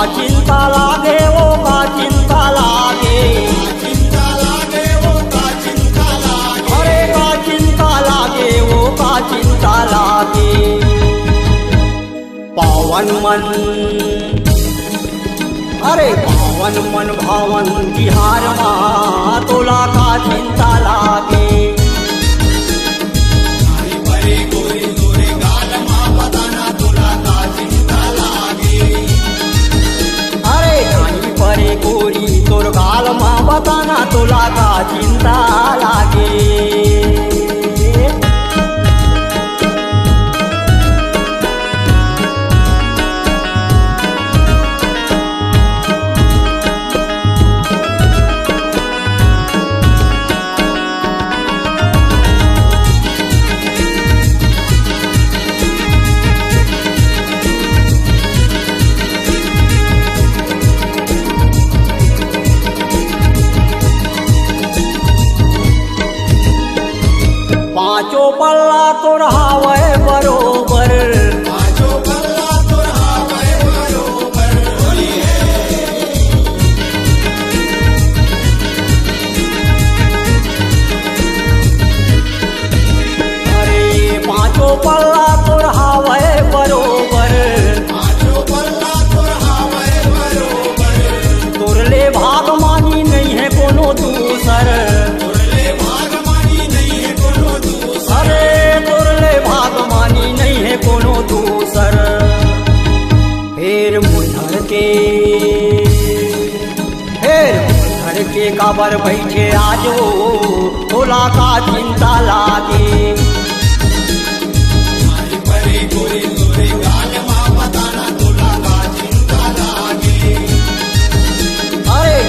चिंता लागे वो का चिंता लागे, अरे का चिंता लागे वो का चिंता लागे। पावन मन, अरे पावन मन भावन बिहार माँ तोला का चिंता लागे। अरे नानी परे गोरी तोर गाल माँ बताना तोला का चिंता लागे। पांचों पल्ला तो रहावे बरोबर, अरे पांचों पल्ला तो रहावे बरोबर, तोरले भाग मानी नहीं है कोनो दूसर, कोनो दूसर। फेर मुंधर के काबर बैठे आजो तोला का चिंता लागे। अरे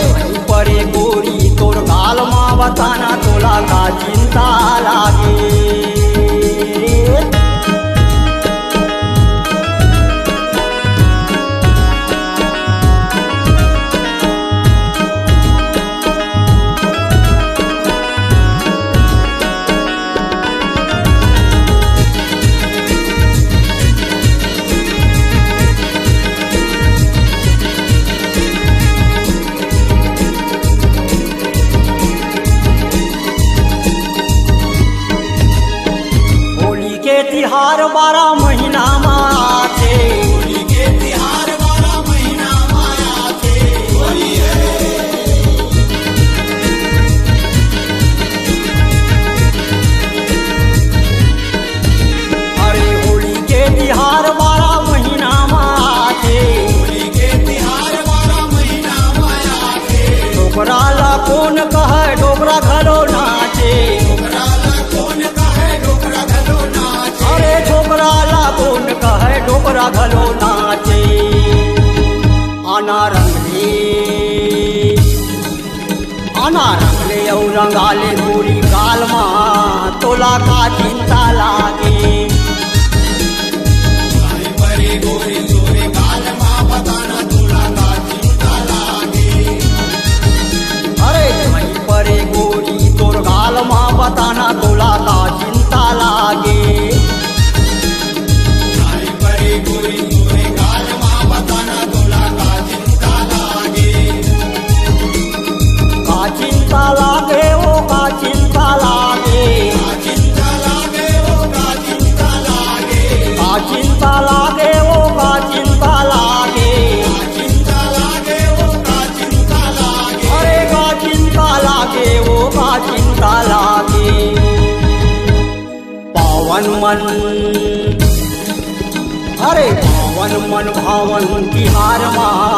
परे गोरी तोर गाल माँ बताना तोला का चिंता लागे। तिहार 12 महीना माथे, होली के तिहार 12 महीना माथे, होली है। अरे होली के तिहार 12 महीना माथे, होली के तिहार 12 महीना माथे। डोकरा ला कौन कहे डोकरा घलो नाचे, डोकरा घलो नाचे। आना रंगले और रंगाले गोरी गाल माँ तोला का चिंता लागे। अरे भाई परे गोरी तोर गाल माँ बताना तोला का चिंता लागे। चिंता लागे वो का चिंता लागे, चिंता लागे वो का चिंता लागे, चिंता लागे वो का चिंता लागे, चिंता लागे वो का चिंता लागे। अरे का चिंता लागे वो का चिंता लागे। पावन मन, अरे पावन मन भावन बिहार माँ